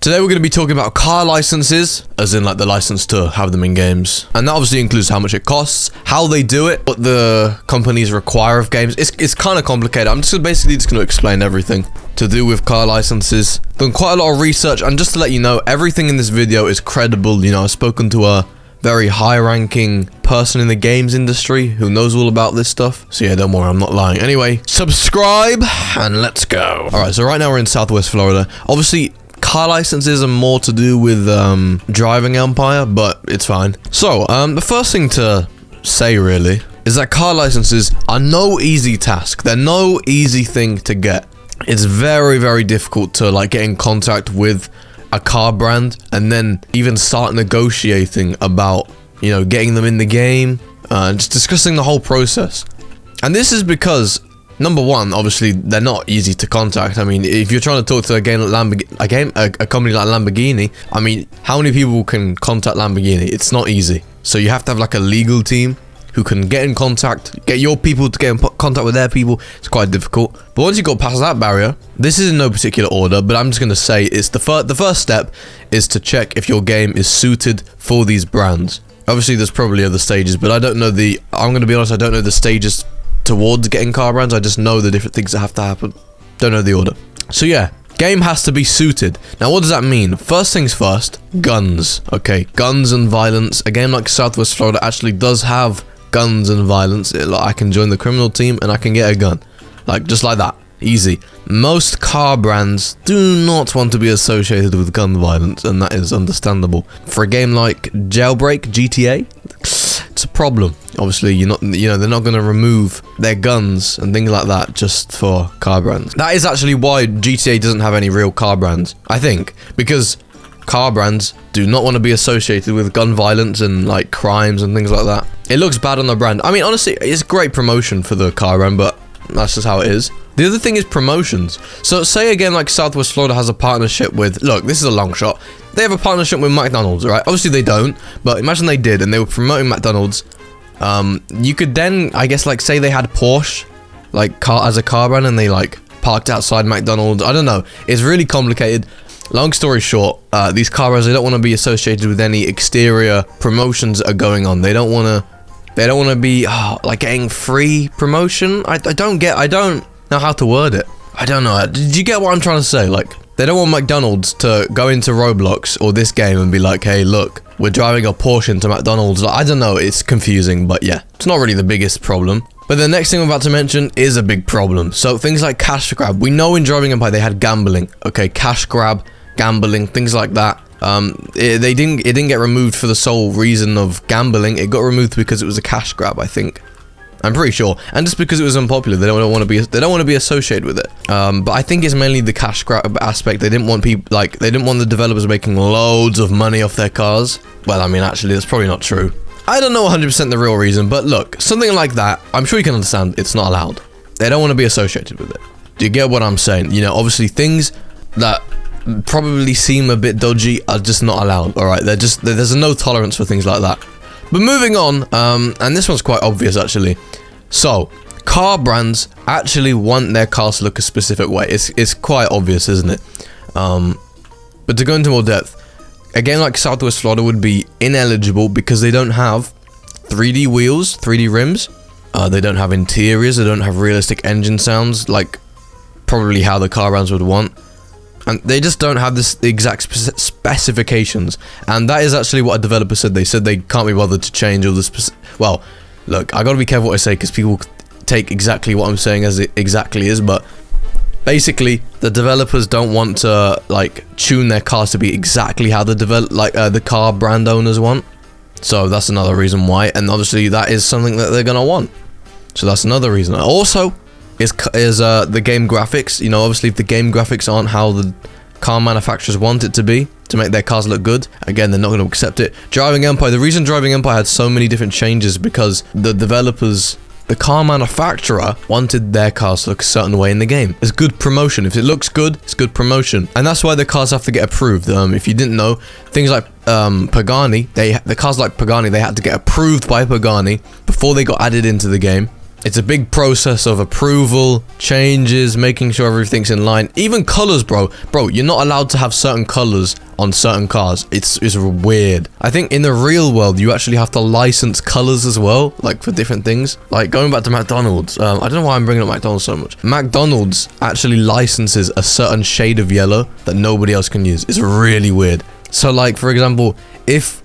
Today we're going to be talking about car licenses, as in like the license to have them in games. And that obviously includes how much it costs, how they do it, what the companies require of games. It's kind of complicated. I'm just basically just going to explain everything to do with car licenses. Done quite a lot of research, and just to let you know, everything in this video is credible. You know, I've spoken to a very high-ranking person in the games industry who knows all about this stuff. So yeah, don't worry, I'm not lying. Anyway, subscribe and let's go. All right, so right now we're in Southwest Florida. Obviously, car licenses are more to do with Driving Empire, but it's fine. So, the first thing to say really is that car licenses are no easy task. They're no easy thing to get. It's very, very difficult to like get in contact with a car brand and then even start negotiating about, you know, getting them in the game, just discussing the whole process. And this is because, number one, obviously they're not easy to contact. I mean, if you're trying to talk to a company like Lamborghini, I mean, how many people can contact Lamborghini? It's not easy. So you have to have like a legal team who can get in contact, get your people to get in contact with their people. It's quite difficult. But once you go past that barrier, this is in no particular order, but I'm just going to say it's the first step is to check if your game is suited for these brands. Obviously, there's probably other stages, but I don't know I'm going to be honest, I don't know the stages towards getting car brands. I just know the different things that have to happen. Don't know the order. So yeah, game has to be suited. Now, what does that mean? First things first, guns. Okay, guns and violence. A game like Southwest Florida actually does have guns and violence. I can join the criminal team and I can get a gun, like just like that, easy. Most car brands do not want to be associated with gun violence, and that is understandable. For a game like Jailbreak GTA, it's a problem. Obviously, they're not going to remove their guns and things like that just for car brands. That is actually why GTA doesn't have any real car brands, I think, because car brands do not want to be associated with gun violence and like crimes and things like that. It looks bad on the brand. I mean, honestly, it's great promotion for the car brand, but that's just how it is. The other thing is promotions. So say again, like Southwest Florida has a partnership with, look, this is a long shot. They have a partnership with McDonald's, right? Obviously they don't, but imagine they did and they were promoting McDonald's. You could then, I guess, like say they had Porsche, like as a car brand, and they like parked outside McDonald's. I don't know. It's really complicated. Long story short, these car brands, they don't want to be associated with any exterior promotions that are going on. They don't want to be like getting free promotion. I don't know how to word it. I don't know. Did you get what I'm trying to say? Like, they don't want McDonald's to go into Roblox or this game and be like, hey, look, we're driving a Porsche into McDonald's. Like, I don't know. It's confusing, but yeah, it's not really the biggest problem. But the next thing I'm about to mention is a big problem. So things like cash grab. We know in Driving Empire they had gambling. Okay, cash grab, gambling, things like that. It didn't get removed for the sole reason of gambling. It got removed because it was a cash grab, I think. I'm pretty sure, and just because it was unpopular, they don't want to be associated with it. But I think it's mainly the cash grab aspect. They didn't want the developers making loads of money off their cars. Well, I mean, actually, that's probably not true. I don't know 100% the real reason, but look, something like that, I'm sure you can understand. It's not allowed. They don't want to be associated with it. Do you get what I'm saying? You know, obviously things that probably seem a bit dodgy are just not allowed. All right, there's no tolerance for things like that. But moving on, and this one's quite obvious actually. So, car brands actually want their cars to look a specific way. It's quite obvious, isn't it? But to go into more depth, a game like Southwest Florida would be ineligible because they don't have 3D wheels, 3D rims. They don't have interiors. They don't have realistic engine sounds, like probably how the car brands would want. And they just don't have the exact specifications. And that is actually what a developer said. They said they can't be bothered to change all the well, look, I gotta be careful what I say because people take exactly what I'm saying as it exactly is. But basically, the developers don't want to like tune their cars to be exactly how the car brand owners want. So that's another reason why. And obviously, that is something that they're gonna want. So that's another reason. Also, is the game graphics. You know, obviously if the game graphics aren't how the car manufacturers want it to be to make their cars look good, again, they're not going to accept it. Driving Empire, the reason Driving Empire had so many different changes because the developers, the car manufacturer wanted their cars to look a certain way in the game. It's good promotion. If it looks good, it's good promotion. And that's why the cars have to get approved. If you didn't know, things like Pagani, the cars like Pagani, they had to get approved by Pagani before they got added into the game. It's a big process of approval, changes, making sure everything's in line. Even colors, bro. Bro, you're not allowed to have certain colors on certain cars. It's weird. I think in the real world, you actually have to license colors as well, like for different things. Like going back to McDonald's. I don't know why I'm bringing up McDonald's so much. McDonald's actually licenses a certain shade of yellow that nobody else can use. It's really weird. So like, for example, if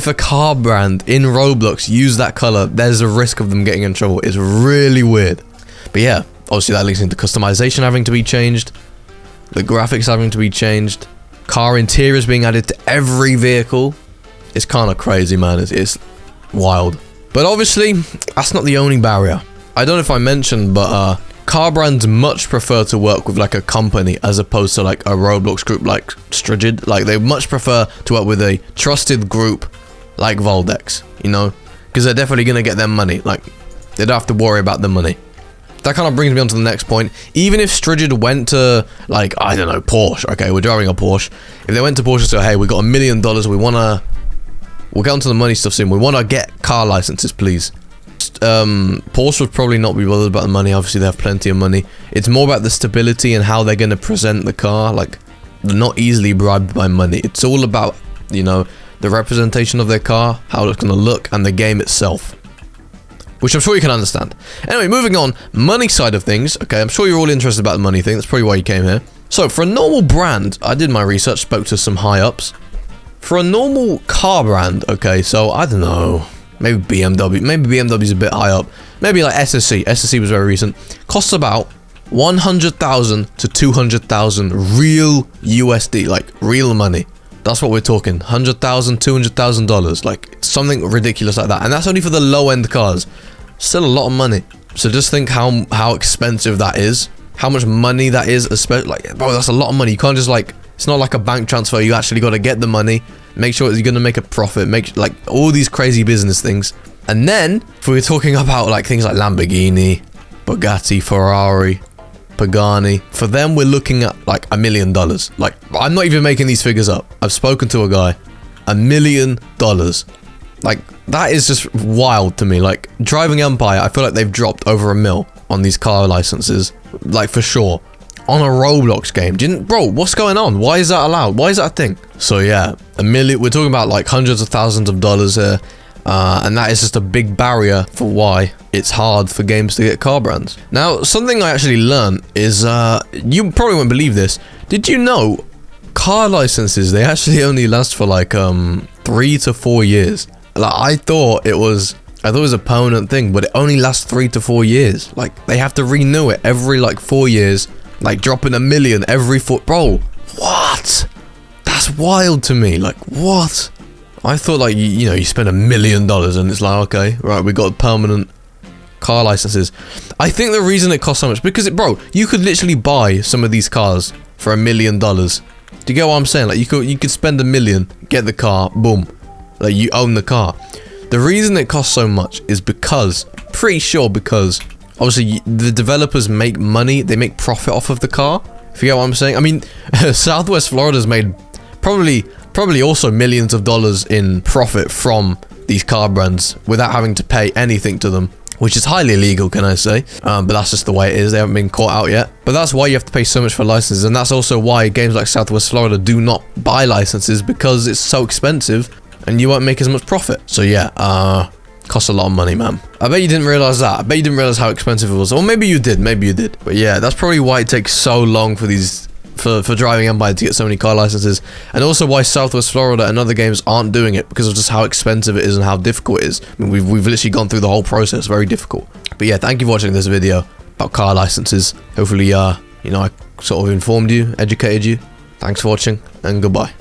a car brand in Roblox use that color, there's a risk of them getting in trouble. It's really weird. But yeah, obviously that links into customization having to be changed, the graphics having to be changed, car interiors being added to every vehicle. It's kind of crazy, man. It's wild. But obviously, that's not the only barrier. I don't know if I mentioned, but car brands much prefer to work with like a company as opposed to like a Roblox group like Strigid. Like they much prefer to work with a trusted group like Voldex, you know, because they're definitely going to get their money. Like they don't have to worry about the money. That kind of brings me on to the next point. Even if Strigid went to like, I don't know, Porsche. Okay, we're driving a Porsche. If they went to Porsche and said, hey, we got $1 million. We'll get onto the money stuff soon. We want to get car licenses, please. Porsche would probably not be bothered about the money. Obviously they have plenty of money. It's more about the stability and how they're going to present the car. Like they're not easily bribed by money. It's all about, you know, the representation of their car, how it's going to look, and the game itself, which I'm sure you can understand. Anyway, moving on, money side of things. Okay, I'm sure you're all interested about the money thing. That's probably why you came here. So for a normal brand, I did my research, spoke to some high ups. For a normal car brand, okay, so I don't know, maybe BMW. Maybe BMW's a bit high up. Maybe like SSC. SSC was very recent. Costs about 100,000 to 200,000 real USD, like real money. That's what we're talking. $100,000, $200,000, like something ridiculous like that. And that's only for the low end cars. Still a lot of money. So just think how expensive that is. How much money that is, especially like, bro, that's a lot of money. You can't just like, it's not like a bank transfer. You actually got to get the money, make sure you're going to make a profit, make like all these crazy business things. And then if we're talking about like things like Lamborghini, Bugatti, Ferrari, Pagani, for them we're looking at like $1 million. Like I'm not even making these figures up. I've spoken to a guy. $1 million. Like that is just wild to me. Like Driving Empire, I feel like they've dropped over $1 million on these car licenses, like for sure, on a Roblox game. Bro, what's going on? Why is that allowed? Why is that a thing? So yeah, $1 million, we're talking about like hundreds of thousands of dollars here. And that is just a big barrier for why it's hard for games to get car brands. Now, something I actually learned is, you probably won't believe this. Did you know car licenses, they actually only last for like 3 to 4 years? Like I thought it was a permanent thing, but it only lasts 3 to 4 years. Like they have to renew it every like 4 years, like dropping $1 million every 4. Bro, what? That's wild to me. Like what? I thought like, you know, you spend $1 million and it's like, okay, right, we got permanent car licenses. I think the reason it costs so much, because bro, you could literally buy some of these cars for $1 million. Do you get what I'm saying? Like you could spend $1 million, get the car, boom, like you own the car. The reason it costs so much is because, pretty sure because, obviously the developers make money, they make profit off of the car. If you get what I'm saying? I mean, Southwest Florida's made probably also millions of dollars in profit from these car brands without having to pay anything to them, which is highly illegal, can I say? But that's just the way it is. They haven't been caught out yet. But that's why you have to pay so much for licenses, and that's also why games like Southwest Florida do not buy licenses, because it's so expensive and you won't make as much profit. So yeah, costs a lot of money, man. I bet you didn't realize that. I bet you didn't realize how expensive it was. Or maybe you did, But yeah, that's probably why it takes so long for these for Driving Empire to get so many car licenses, and also why Southwest Florida and other games aren't doing it, because of just how expensive it is and how difficult it is. I mean, we've literally gone through the whole process, very difficult. But yeah, thank you for watching this video about car licenses. Hopefully, you know, I sort of informed you, educated you. Thanks for watching, and goodbye.